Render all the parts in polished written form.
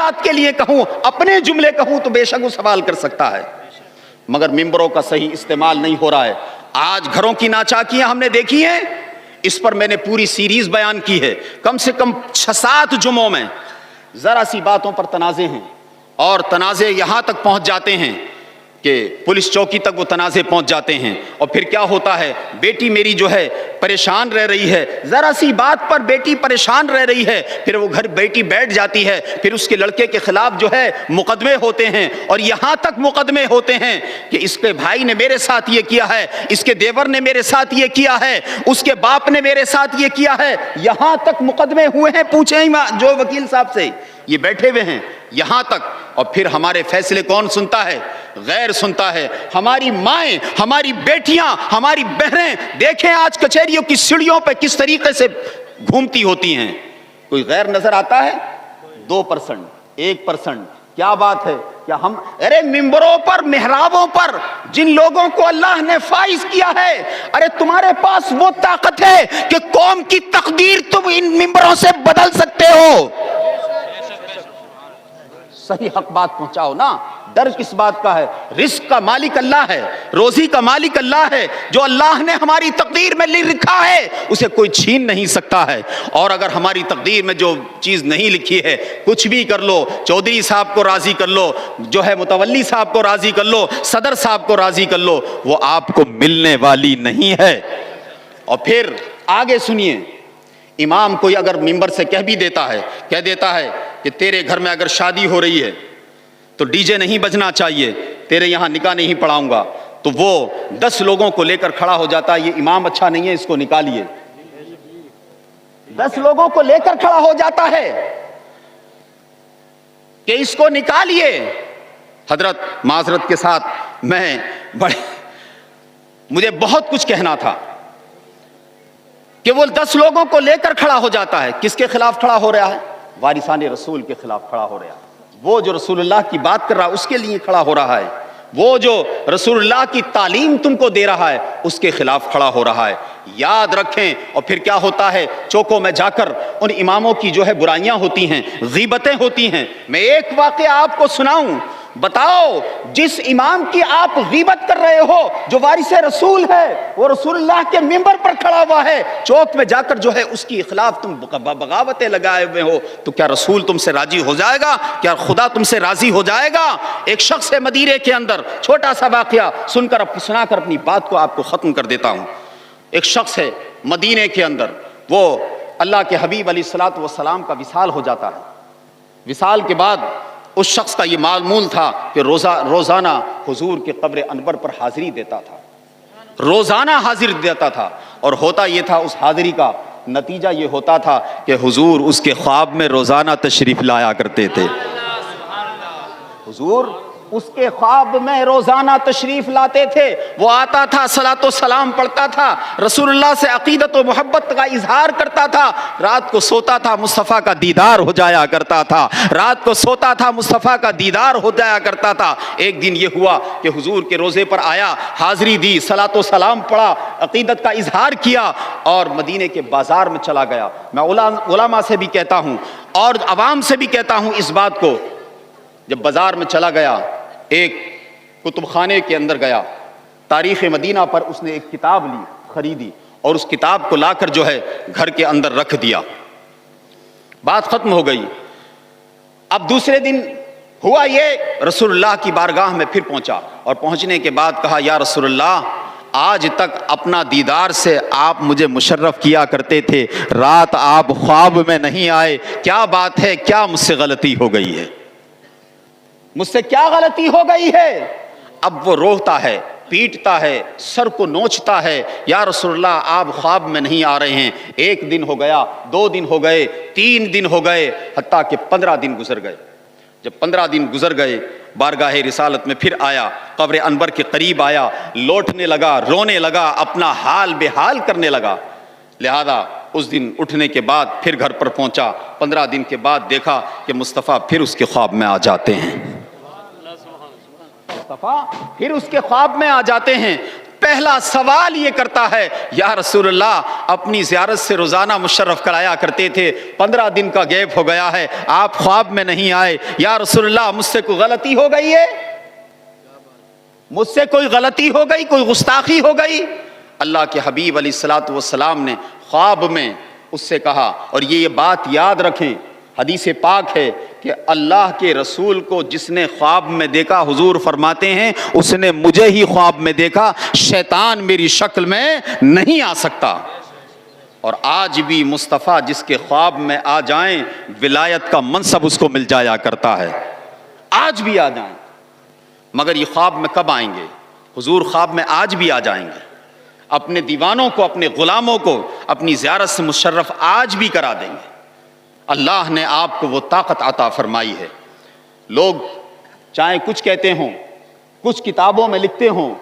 ذات کے لیے کہوں، اپنے جملے کہوں تو بے شک وہ سوال کر سکتا ہے، مگر ممبروں کا صحیح استعمال نہیں ہو رہا ہے۔ آج گھروں کی ناچاکیاں ہم نے دیکھی ہیں، اس پر میں نے پوری سیریز بیان کی ہے، کم سے کم 6-7 جمعوں میں۔ ذرا سی باتوں پر تنازع ہیں، اور تنازع یہاں تک پہنچ جاتے ہیں کہ پولیس چوکی تک وہ تنازع پہنچ جاتے ہیں، اور پھر کیا ہوتا ہے، بیٹی میری جو ہے پریشان رہ رہی ہے، ذرا سی بات پر بیٹی پریشان رہ رہی ہے، پھر وہ گھر بیٹی بیٹھ جاتی ہے، پھر اس کے لڑکے کے خلاف جو ہے مقدمے ہوتے ہیں، اور یہاں تک مقدمے ہوتے ہیں کہ اس کے بھائی نے میرے ساتھ یہ کیا ہے، اس کے دیور نے میرے ساتھ یہ کیا ہے، اس کے باپ نے میرے ساتھ یہ کیا ہے، یہاں تک مقدمے ہوئے ہیں۔ پوچھیں جو وکیل صاحب سے، یہ بیٹھے ہوئے ہیں یہاں تک، اور پھر ہمارے فیصلے کون سنتا ہے؟ غیر سنتا ہے۔ ہماری مائیں، ہماری بیٹیاں، ہماری بہنیں دیکھیں آج کچہریوں کی سیڑھیوں پہ کس طریقے سے گھومتی ہوتی ہیں، کوئی غیر نظر آتا ہے؟ 2%، 1%، کیا بات ہے؟ کیا ہم ارے ممبروں پر، محرابوں پر جن لوگوں کو اللہ نے فائز کیا ہے، ارے تمہارے پاس وہ طاقت ہے کہ قوم کی تقدیر تم ان ممبروں سے بدل سکتے ہو۔ صحیح حق بات پہنچاؤ نا، ڈر کس بات کا ہے؟ رزق کا مالک اللہ ہے، روزی کا مالک اللہ ہے، جو اللہ نے ہماری تقدیر میں لکھ رکھا ہے اسے کوئی چھین نہیں سکتا ہے، اور اگر ہماری تقدیر میں جو چیز نہیں لکھی ہے، کچھ بھی کر لو، چودھری صاحب کو راضی کر لو، جو ہے متولی صاحب کو راضی کر لو، صدر صاحب کو راضی کر لو، وہ آپ کو ملنے والی نہیں ہے۔ اور پھر آگے سنیے، امام کوئی اگر ممبر سے کہہ بھی دیتا ہے، کہہ دیتا ہے کہ تیرے گھر میں اگر شادی ہو رہی ہے تو ڈی جے نہیں بجنا چاہیے، تیرے یہاں نکاح نہیں پڑھاؤں گا، تو وہ 10 لوگوں کو لے کر کھڑا ہو جاتا ہے، یہ امام اچھا نہیں ہے، اس کو نکالیے۔ 10 لوگوں کو لے کر کھڑا ہو جاتا ہے کہ اس کو نکالیے۔ حضرت معذرت کے ساتھ مجھے بہت کچھ کہنا تھا کہ وہ 10 لوگوں کو لے کر کھڑا ہو جاتا ہے، کس کے خلاف کھڑا ہو رہا ہے؟ وارثان رسول کے خلاف کھڑا ہو رہا ہے، وہ جو رسول اللہ کی بات کر رہا ہے اس کے لیے کھڑا ہو رہا ہے، وہ جو رسول اللہ کی تعلیم تم کو دے رہا ہے اس کے خلاف کھڑا ہو رہا ہے۔ یاد رکھیں، اور پھر کیا ہوتا ہے، چوکوں میں جا کر ان اماموں کی جو ہے برائیاں ہوتی ہیں، غیبتیں ہوتی ہیں۔ میں ایک واقعہ آپ کو سناؤں، بتاؤ جس امام کی آپ غیبت کر رہے ہو، جو وارث رسول ہے، وہ رسول اللہ کے منبر پر کھڑا ہوا ہے، چوک میں جا کر جو ہے اس کے خلاف تم بغاوتیں لگائے ہوئے ہو، تو کیا رسول تم سے راضی ہو جائے گا؟ کیا خدا تم سے راضی ہو جائے گا؟ ایک شخص ہے مدینے کے اندر، چھوٹا سا واقعہ سنا کر اپنی بات کو آپ کو ختم کر دیتا ہوں۔ ایک شخص ہے مدینے کے اندر، وہ اللہ کے حبیب علیہ الصلوۃ والسلام کا وصال ہو جاتا ہے۔ وصال کے بعد اس شخص کا یہ معمول تھا کہ روزانہ حضور کے قبر انور پر حاضری دیتا تھا، روزانہ حاضر دیتا تھا، اور ہوتا یہ تھا، اس حاضری کا نتیجہ یہ ہوتا تھا کہ حضور اس کے خواب میں روزانہ تشریف لایا کرتے تھے۔ حضور اس کے خواب میں روزانہ تشریف لاتے تھے، وہ آتا تھا، صلاۃ و سلام پڑھتا تھا، رسول اللہ سے عقیدت و محبت کا اظہار کرتا تھا، رات کو سوتا تھا، مصطفیٰ کا دیدار ہو جایا کرتا تھا، رات کو سوتا تھا، مصطفیٰ کا دیدار ہو جایا کرتا تھا۔ ایک دن یہ ہوا کہ حضور کے روزے پر آیا، حاضری دی، صلاۃ و سلام پڑھا، عقیدت کا اظہار کیا، اور مدینے کے بازار میں چلا گیا۔ میں علماء سے بھی کہتا ہوں اور عوام سے بھی کہتا ہوں اس بات کو، جب بازار میں چلا گیا، ایک کتب خانے کے اندر گیا، تاریخ مدینہ پر اس نے ایک کتاب لی، خریدی، اور اس کتاب کو لا کر جو ہے گھر کے اندر رکھ دیا۔ بات ختم ہو گئی۔ اب دوسرے دن ہوا یہ، رسول اللہ کی بارگاہ میں پھر پہنچا، اور پہنچنے کے بعد کہا، یا رسول اللہ، آج تک اپنا دیدار سے آپ مجھے مشرف کیا کرتے تھے، رات آپ خواب میں نہیں آئے، کیا بات ہے؟ کیا مجھ سے غلطی ہو گئی ہے؟ مجھ سے کیا غلطی ہو گئی ہے؟ اب وہ روتا ہے، پیٹتا ہے، سر کو نوچتا ہے، یا رسول اللہ آپ خواب میں نہیں آ رہے ہیں۔ 1 دن ہو گیا، 2 دن ہو گئے، 3 دن ہو گئے، حتیٰ کہ 15 دن گزر گئے۔ جب 15 دن گزر گئے، بارگاہ رسالت میں پھر آیا، قبر انور کے قریب آیا، لوٹنے لگا، رونے لگا، اپنا حال بے حال کرنے لگا۔ لہذا اس دن اٹھنے کے بعد پھر گھر پر پہنچا، 15 دن کے بعد دیکھا کہ مصطفیٰ پھر اس کے خواب میں آ جاتے ہیں، مصطفیٰ پھر اس کے خواب میں آ جاتے ہیں۔ پہلا سوال یہ کرتا ہے یا رسول اللہ اپنی زیارت سے روزانہ مشرف کرایا کرتے تھے، 15 دن کا گیپ ہو گیا ہے، آپ خواب میں نہیں آئے، یا رسول اللہ مجھ سے کوئی غلطی ہو گئی ہے، مجھ سے کوئی غلطی ہو گئی، کوئی گستاخی ہو گئی؟ اللہ کے حبیب علیہ الصلوۃ والسلام نے خواب میں اس سے کہا، اور یہ بات یاد رکھیں، حدیث پاک ہے کہ اللہ کے رسول کو جس نے خواب میں دیکھا، حضور فرماتے ہیں اس نے مجھے ہی خواب میں دیکھا، شیطان میری شکل میں نہیں آ سکتا۔ اور آج بھی مصطفیٰ جس کے خواب میں آ جائیں ولایت کا منصب اس کو مل جایا کرتا ہے، آج بھی آ جائیں۔ مگر یہ خواب میں کب آئیں گے؟ حضور خواب میں آج بھی آ جائیں گے، اپنے دیوانوں کو، اپنے غلاموں کو اپنی زیارت سے مشرف آج بھی کرا دیں گے۔ اللہ نے آپ کو وہ طاقت عطا فرمائی ہے۔ لوگ چاہے کچھ کہتے ہوں، کچھ کتابوں میں لکھتے ہوں،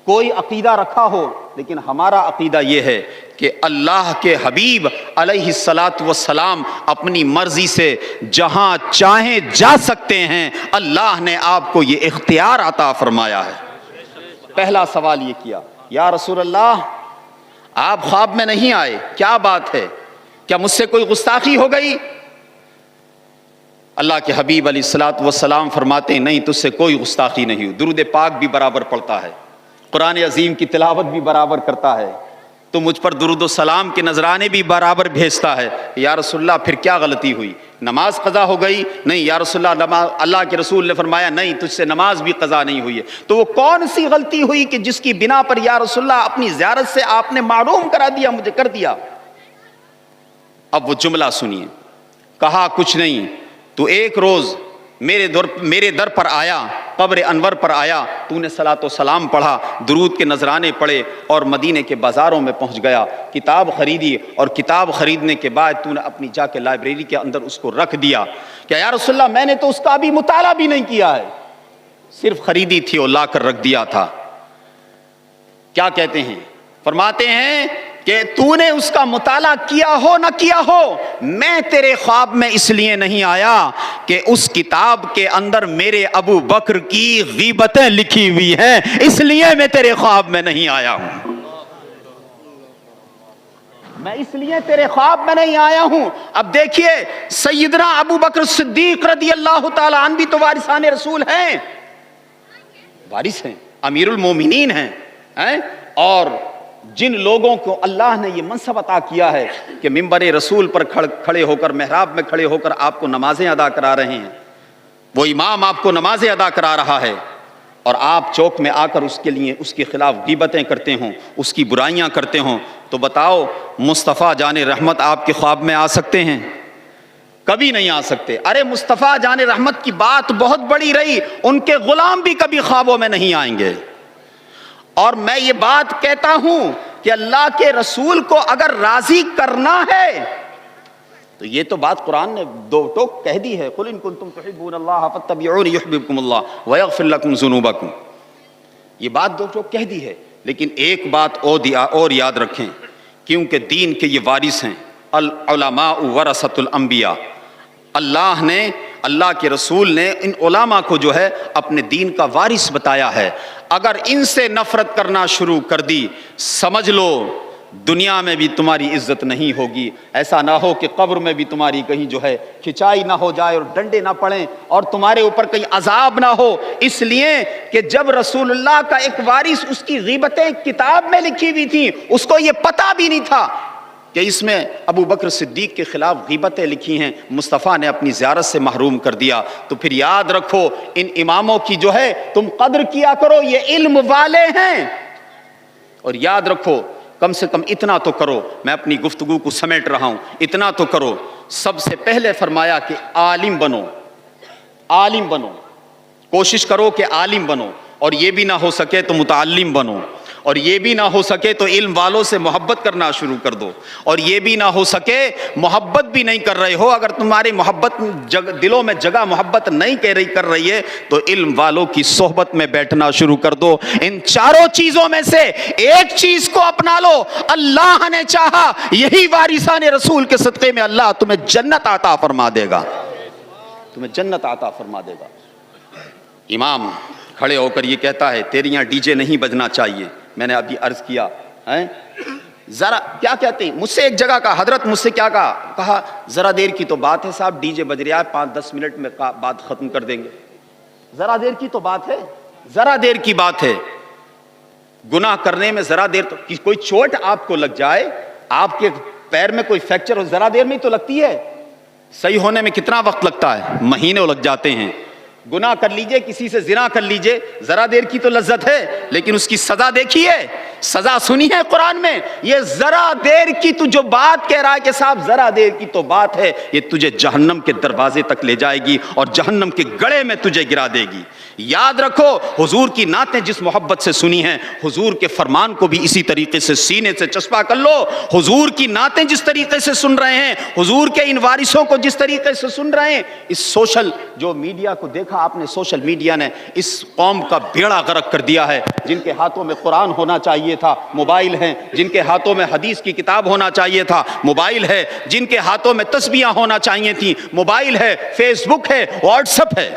کوئی عقیدہ رکھا ہو، لیکن ہمارا عقیدہ یہ ہے کہ اللہ کے حبیب علیہ الصلاۃ والسلام اپنی مرضی سے جہاں چاہیں جا سکتے ہیں، اللہ نے آپ کو یہ اختیار عطا فرمایا ہے۔ پہلا سوال یہ کیا، یا رسول اللہ آپ خواب میں نہیں آئے، کیا بات ہے؟ کیا مجھ سے کوئی گستاخی ہو گئی؟ اللہ کے حبیب علیہ الصلوۃ والسلام فرماتے ہیں نہیں، تجھ سے کوئی گستاخی نہیں ہوئی، درود پاک بھی برابر پڑھتا ہے، قرآن عظیم کی تلاوت بھی برابر کرتا ہے، تو مجھ پر درود و سلام کے نذرانے بھی برابر بھیجتا ہے۔ یا رسول اللہ پھر کیا غلطی ہوئی؟ نماز قضا ہو گئی؟ نہیں یا رسول اللہ، اللہ کے رسول نے فرمایا نہیں، تجھ سے نماز بھی قضا نہیں ہوئی ہے۔ تو وہ کون سی غلطی ہوئی کہ جس کی بنا پر یا رسول اللہ اپنی زیارت سے آپ نے معروم کرا دیا، مجھے کر دیا؟ اب وہ جملہ سنیے، کہا کچھ نہیں، تو ایک روز میرے در پر آیا، قبر انور پر آیا، تو نے صلاۃ و سلام پڑھا، درود کے نذرانے پڑھے، اور مدینے کے بازاروں میں پہنچ گیا، کتاب خریدی، اور کتاب خریدنے کے بعد تو نے اپنی جا کے لائبریری کے اندر اس کو رکھ دیا کہ یا رسول اللہ میں نے تو اس کا بھی مطالعہ بھی نہیں کیا ہے، صرف خریدی تھی اور لا کر رکھ دیا تھا۔ کیا کہتے ہیں؟ فرماتے ہیں کہ تو نے اس کا مطالعہ کیا ہو نہ کیا ہو، میں تیرے خواب میں اس لیے نہیں آیا کہ اس کتاب کے اندر میرے ابو بکر کی غیبتیں لکھی ہوئی ہیں، اس لیے میں تیرے خواب میں نہیں آیا ہوں، میں اس لیے تیرے خواب میں نہیں آیا ہوں۔ اب دیکھیے سیدنا ابو بکر صدیق رضی اللہ تعالی عنہ بھی تو وارثان رسول ہیں، وارث ہیں، امیر المومنین ہیں، اور جن لوگوں کو اللہ نے یہ منصب عطا کیا ہے کہ منبر رسول پر کھڑے ہو کر، محراب میں کھڑے ہو کر آپ کو نمازیں ادا کرا رہے ہیں، وہ امام آپ کو نمازیں ادا کرا رہا ہے، اور آپ چوک میں آ کر اس کے لیے اس کے خلاف غیبتیں کرتے ہوں، اس کی برائیاں کرتے ہوں، تو بتاؤ مصطفیٰ جان رحمت آپ کے خواب میں آ سکتے ہیں؟ کبھی نہیں آ سکتے۔ ارے مصطفیٰ جان رحمت کی بات بہت بڑی رہی، ان کے غلام بھی کبھی خوابوں میں نہیں آئیں گے۔ اور میں یہ بات کہتا ہوں کہ اللہ کے رسول کو اگر راضی کرنا ہے تو یہ تو بات قرآن نے دو ٹوک کہہ دی ہے، قل ان کنتم تحبون اللہ فاتبعونی یحببکم اللہ ویغفر لکم ذنوبکم، یہ بات دو ٹوک کہہ دی ہے۔ لیکن ایک بات اور یاد رکھیں، کیونکہ دین کے یہ وارث ہیں، العلماء ورثۃ الانبیاء، اللہ کے رسول نے ان علماء کو جو ہے اپنے دین کا وارث بتایا ہے۔ اگر ان سے نفرت کرنا شروع کر دی، سمجھ لو دنیا میں بھی تمہاری عزت نہیں ہوگی، ایسا نہ ہو کہ قبر میں بھی تمہاری کہیں جو ہے کھچائی نہ ہو جائے اور ڈنڈے نہ پڑیں اور تمہارے اوپر کہیں عذاب نہ ہو، اس لیے کہ جب رسول اللہ کا ایک وارث، اس کی غیبتیں کتاب میں لکھی ہوئی تھیں، اس کو یہ پتہ بھی نہیں تھا کہ اس میں ابو بکر صدیق کے خلاف غیبتیں لکھی ہیں، مصطفیٰ نے اپنی زیارت سے محروم کر دیا۔ تو پھر یاد رکھو ان اماموں کی جو ہے تم قدر کیا کرو، یہ علم والے ہیں، اور یاد رکھو کم سے کم اتنا تو کرو، میں اپنی گفتگو کو سمیٹ رہا ہوں، اتنا تو کرو، سب سے پہلے فرمایا کہ عالم بنو، عالم بنو، کوشش کرو کہ عالم بنو، اور یہ بھی نہ ہو سکے تو متعلم بنو، اور یہ بھی نہ ہو سکے تو علم والوں سے محبت کرنا شروع کر دو، اور یہ بھی نہ ہو سکے محبت بھی نہیں کر رہے ہو، اگر تمہاری محبت دلوں میں جگہ محبت نہیں کر رہی ہے تو علم والوں کی صحبت میں بیٹھنا شروع کر دو۔ ان چاروں چیزوں میں سے ایک چیز کو اپنا لو، اللہ نے چاہا یہی وارثان رسول کے صدقے میں اللہ تمہیں جنت عطا فرما دے گا، تمہیں جنت عطا فرما دے گا۔ امام کھڑے ہو کر یہ کہتا ہے تیریاں ڈی جے نہیں بجنا چاہیے، میں نے ابھی عرض کیا ہیں ذرا کیا کہتے ہیں، مجھ سے ایک جگہ کا حضرت مجھ سے کیا کہا ذرا دیر کی تو بات ہے صاحب، ڈی جے بج رہا ہے 5-10 منٹ میں بات ختم کر دیں گے، ذرا دیر کی تو بات ہے، ذرا دیر کی بات ہے، گناہ کرنے میں ذرا دیر تو کوئی چوٹ آپ کو لگ جائے، آپ کے پیر میں کوئی فریکچر ہو، ذرا دیر میں تو لگتی ہے، صحیح ہونے میں کتنا وقت لگتا ہے، مہینے لگ جاتے ہیں۔ گناہ کر لیجئے، کسی سے زنا کر لیجئے، ذرا دیر کی تو لذت ہے، لیکن اس کی سزا دیکھیے، سزا سنی ہے قرآن میں، یہ ذرا دیر کی تو جو بات کہہ رہا ہے کہ صاحب ذرا دیر کی تو بات ہے، یہ تجھے جہنم کے دروازے تک لے جائے گی اور جہنم کے گڑھے میں تجھے گرا دے گی۔ یاد رکھو، حضور کی نعتیں جس محبت سے سنی ہیں، حضور کے فرمان کو بھی اسی طریقے سے سینے سے چسپا کر لو۔ حضور کی نعتیں جس طریقے سے سن رہے ہیں، حضور کے ان وارثوں کو جس طریقے سے سن رہے ہیں، اس سوشل جو میڈیا کو دیکھا آپ نے، سوشل میڈیا نے اس قوم کا بیڑا غرق کر دیا ہے۔ جن کے ہاتھوں میں قرآن ہونا چاہیے تھا، موبائل ہیں، جن کے ہاتھوں میں حدیث کی کتاب ہونا چاہیے تھا، موبائل ہے، جن کے ہاتھوں میں تسبیحاں ہونا چاہیے تھیں، موبائل ہے، فیس بک ہے، واٹس ایپ ہے،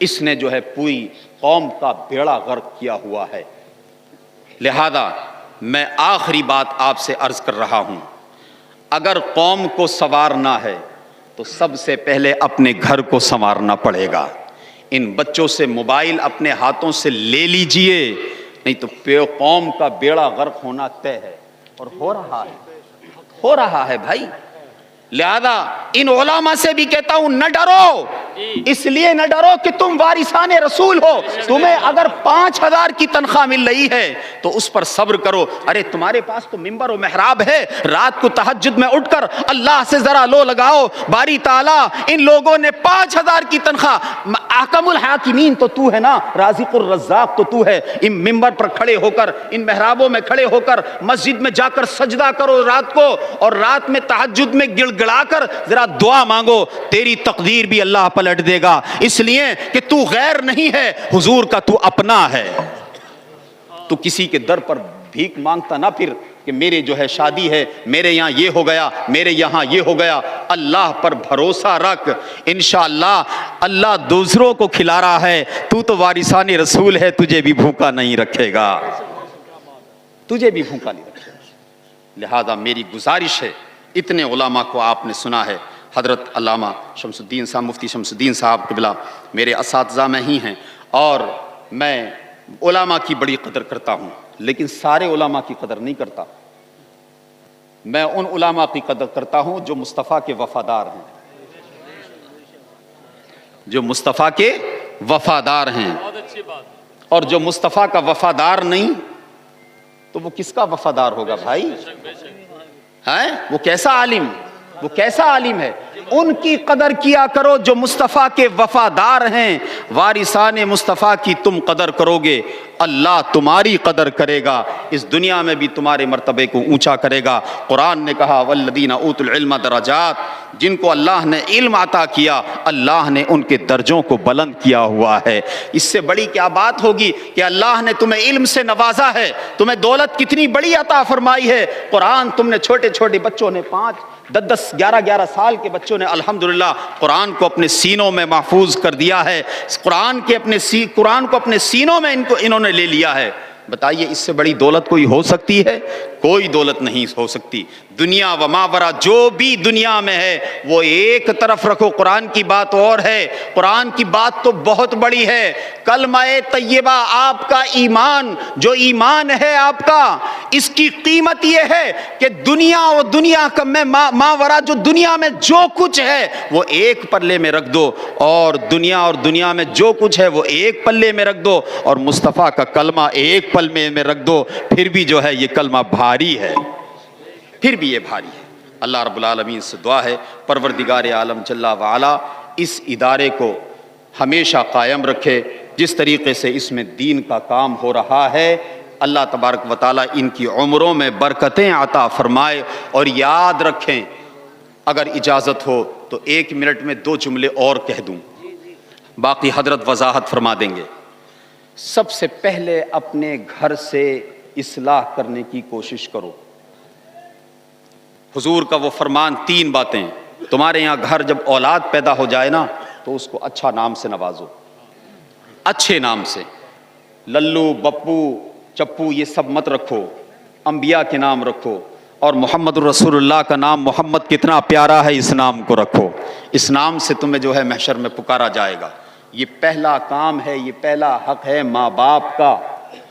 اس نے جو ہے پوری قوم کا بیڑا غرق کیا ہوا ہے۔ لہذا میں آخری بات آپ سے عرض کر رہا ہوں، اگر قوم کو سنوارنا ہے تو سب سے پہلے اپنے گھر کو سنوارنا پڑے گا۔ ان بچوں سے موبائل اپنے ہاتھوں سے لے لیجئے، نہیں تو قوم کا بیڑا غرق ہونا طے ہے، اور ہو رہا ہے بھائی۔ لہذا ان علماء سے بھی کہتا ہوں، نہ ڈرو، اس لیے نہ ڈرو کہ تم وارثان رسول ہو، تمہیں اگر 5000 کی تنخواہ مل رہی ہے تو اس پر صبر کرو۔ ارے تمہارے پاس تو ممبر و محراب ہے، رات کو تہجد میں اٹھ کر اللہ سے ذرا لو لگاؤ، باری تعالیٰ ان لوگوں نے 5000 کی تنخواہ، احکم الحاکمین تو تو ہے نا، رازق الرزاق تو تو ہے، ان ممبر پر کھڑے ہو کر، ان محرابوں میں کھڑے ہو کر مسجد میں جا کر سجدہ کرو رات کو، اور رات میں تہجد میں گڑا کر ذرا دعا مانگو، تیری تقدیر بھی اللہ پلٹ دے گا، اس لیے کہ تو غیر نہیں ہے، حضور کا تو اپنا ہے۔ تو کسی کے در پر بھیک مانگتا نہ پھر کہ میرے جو ہے شادی ہے، میرے یہاں یہ ہو گیا، میرے یہاں یہ ہو گیا۔ اللہ پر بھروسہ رکھ، انشاءاللہ اللہ دوسروں کو کھلا رہا ہے، تو وارثان رسول ہے، تجھے بھی بھوکا نہیں رکھے گا، تجھے بھی بھوکا نہیں رکھے گا۔ لہذا میری گزارش ہے، اتنے علماء کو آپ نے سنا ہے، حضرت علامہ شمس الدین صاحب، مفتی شمس الدین صاحب قبلہ میرے اساتذہ میں ہی ہیں، اور میں علماء کی بڑی قدر کرتا ہوں، لیکن سارے علماء کی قدر نہیں کرتا۔ میں ان علماء کی قدر کرتا ہوں جو مصطفیٰ کے وفادار ہیں، جو مصطفیٰ کے وفادار ہیں، اور جو مصطفیٰ کا وفادار نہیں تو وہ کس کا وفادار ہوگا بھائی؟ وہ کیسا عالم ہے؟ ان کی قدر کیا کرو جو مصطفیٰ کے وفادار ہیں، وارثان مصطفیٰ کی تم قدر کرو گے، اللہ تمہاری قدر کرے گا، اس دنیا میں بھی تمہارے مرتبے کو اونچا کرے گا۔ قرآن نے کہا والذین اوتوا العلم درجات، جن کو اللہ نے علم عطا کیا، اللہ نے ان کے درجوں کو بلند کیا ہوا ہے۔ اس سے بڑی کیا بات ہوگی کہ اللہ نے تمہیں علم سے نوازا ہے، تمہیں دولت کتنی بڑی عطا فرمائی ہے۔ قرآن تم نے چھوٹے چھوٹے بچوں نے 5-10 11 سال کے بچوں نے الحمدللہ قرآن کو اپنے سینوں میں محفوظ کر دیا ہے، قرآن کو اپنے سینوں میں انہوں نے لے لیا ہے۔ بتائیے اس سے بڑی دولت کوئی ہو سکتی ہے؟ کوئی دولت نہیں ہو سکتی۔ دنیا و ماورا جو بھی دنیا میں ہے وہ ایک طرف رکھو، قرآن کی بات اور ہے، قرآن کی بات تو بہت بڑی ہے۔ کلمہ طیبہ آپ کا ایمان، جو ایمان ہے آپ کا، اس کی قیمت یہ ہے کہ دنیا و دنیا کا میں ماورا، جو دنیا میں جو کچھ ہے وہ ایک پلے میں رکھ دو، اور دنیا میں جو کچھ ہے وہ ایک پلے میں رکھ دو، اور مصطفیٰ کا کلمہ ایک پلے میں رکھ دو، پھر بھی جو ہے یہ کلمہ بھاری ہے، پھر بھی یہ بھاری ہے۔ اللہ رب العالمین سے دعا ہے پروردگار عالم جل وعلا اس ادارے کو ہمیشہ قائم رکھے، جس طریقے سے اس میں دین کا کام ہو رہا ہے، اللہ تبارک و تعالیٰ ان کی عمروں میں برکتیں عطا فرمائے۔ اور یاد رکھیں، اگر اجازت ہو تو 1 منٹ میں 2 جملے اور کہہ دوں، باقی حضرت وضاحت فرما دیں گے۔ سب سے پہلے اپنے گھر سے اصلاح کرنے کی کوشش کرو۔ حضور کا وہ فرمان 3 باتیں، تمہارے یہاں گھر جب اولاد پیدا ہو جائے نا تو اس کو اچھا نام سے نوازو، اچھے نام سے، للو، بپو، چپو یہ سب مت رکھو، انبیاء کے نام رکھو، اور محمد الرسول اللہ کا نام محمد کتنا پیارا ہے، اس نام کو رکھو، اس نام سے تمہیں جو ہے محشر میں پکارا جائے گا۔ یہ پہلا کام ہے، یہ پہلا حق ہے ماں باپ کا۔